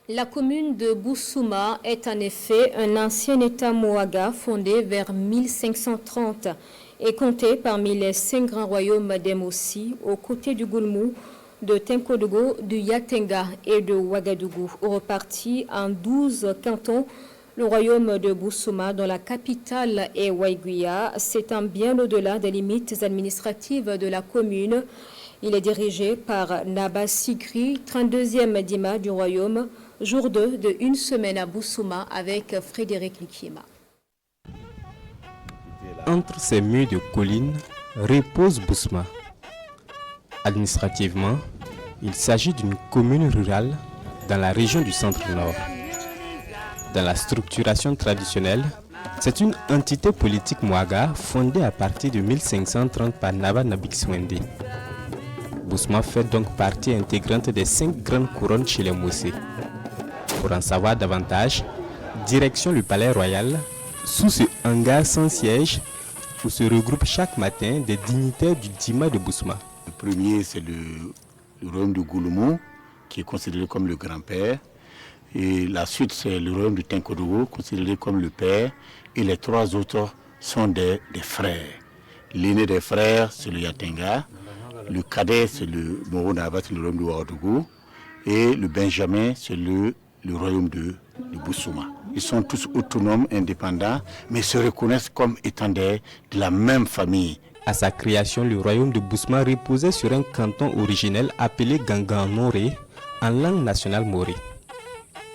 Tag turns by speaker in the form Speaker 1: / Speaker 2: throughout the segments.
Speaker 1: La commune de Bousouma est en effet un ancien État Moaga fondé vers 1530 et compté parmi les 5 grands royaumes d'Emossi aux côtés du Goulmou, de Tenkodogo, du Yatenga et de Ouagadougou. Reparti en 12 cantons, le royaume de Bousouma, dont la capitale est Waiguia, s'étend bien au-delà des limites administratives de la commune. Il est dirigé par Naba Sigri, 32e Dima du royaume, jour 2 de une semaine à Bousouma avec Frédéric Likima.
Speaker 2: Entre ces murs de collines repose Bousouma. Administrativement, il s'agit d'une commune rurale dans la région du centre-nord. Dans la structuration traditionnelle, c'est une entité politique Moaga fondée à partir de 1530 par Naba Nabixwende. Bousouma fait donc partie intégrante des 5 grandes couronnes chez les Moussé. Pour en savoir davantage, direction le palais royal, sous ce hangar sans siège, où se regroupent chaque matin des dignitaires du Dima de Bousouma.
Speaker 3: Le premier, c'est le royaume de Goulmou, qui est considéré comme le grand-père. Et la suite, c'est le royaume de Tenkodogo, considéré comme le père. Et les 3 autres sont des frères. L'aîné des frères, c'est le Yatenga. Le cadet, c'est le Moro-Naba, c'est le royaume de Ouagadougou. Et le Benjamin, c'est le royaume de Bousouma. Ils sont tous autonomes, indépendants, mais se reconnaissent comme étant de la même famille.
Speaker 2: À sa création, le royaume de Bousouma reposait sur un canton originel appelé Ganganore, en langue nationale morée.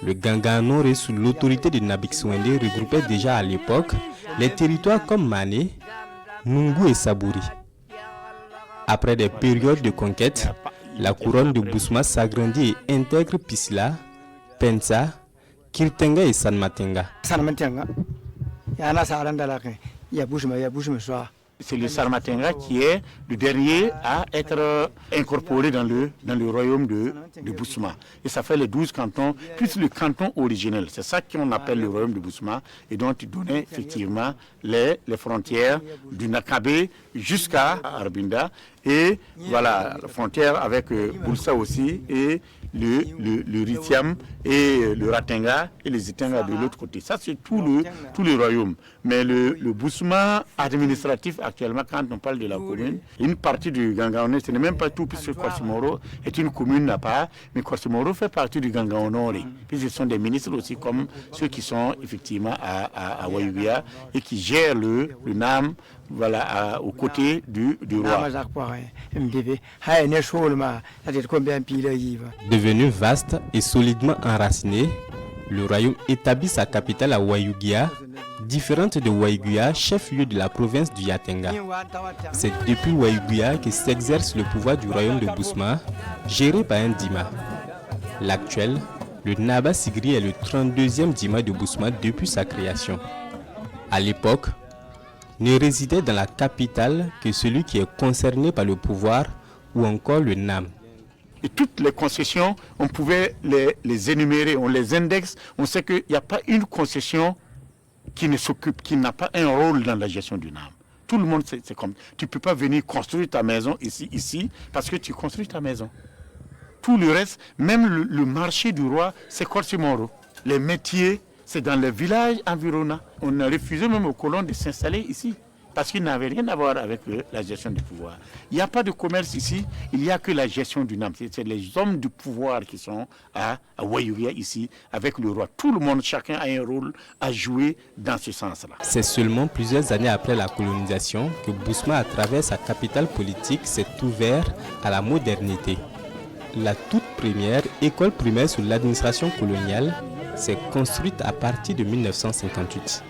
Speaker 2: Le Ganganore, sous l'autorité de Nabixwende, regroupait déjà à l'époque les territoires comme Mané, Nungu et Sabouri. Après des périodes de conquête, la couronne de Bousouma s'agrandit et intègre Pisila, Pensa, Kirtenga et Sanmatenga.
Speaker 3: C'est le Sarmatenga qui est le dernier à être incorporé dans le royaume de Bousouma. Et ça fait les 12 cantons, plus le canton originel. C'est ça qu'on appelle le royaume de Bousouma et dont il donnait effectivement les frontières du Nakabé jusqu'à Arbinda. Et voilà, la frontière avec Boulsa aussi et le Ritiam et le Ratenga et les Itenga de l'autre côté. Ça, c'est tout le royaume. Mais le Bousouma administratif, actuellement, quand on parle de la commune, une partie du Gangaone, ce n'est même pas tout, puisque Korsimoro est une commune à part, mais Korsimoro fait partie du Gangaonore. Puis ce sont des ministres aussi, comme ceux qui sont effectivement à Waiguia et qui gèrent le NAM, voilà, aux côtés du roi.
Speaker 2: Devenu vaste et solidement enraciné, le royaume établit sa capitale à Waiguia, différente de Waiguia, chef-lieu de la province du Yatenga. C'est depuis Waiguia que s'exerce le pouvoir du royaume de Bousouma, géré par un Dima. L'actuel, le Naba Sigri, est le 32e Dima de Bousouma depuis sa création. À l'époque, ne résidait dans la capitale que celui qui est concerné par le pouvoir ou encore le NAM.
Speaker 3: Et toutes les concessions, on pouvait les énumérer, on les indexe. On sait qu'il n'y a pas une concession qui n'a pas un rôle dans la gestion du NAM. Tout le monde, c'est comme, tu ne peux pas venir construire ta maison ici, parce que tu construis ta maison. Tout le reste, même le marché du roi, c'est Korsimoro. Les métiers, c'est dans les villages environnants. On a refusé même aux colons de s'installer ici, parce qu'ils n'avaient rien à voir avec la gestion du pouvoir. Il n'y a pas de commerce ici, il n'y a que la gestion du NAM. C'est les hommes du pouvoir qui sont à Waiguia ici, avec le roi. Tout le monde, chacun a un rôle à jouer dans ce sens-là.
Speaker 2: C'est seulement plusieurs années après la colonisation que Bousouma, à travers sa capitale politique, s'est ouvert à la modernité. La toute première école primaire sous l'administration coloniale s'est construite à partir de 1958.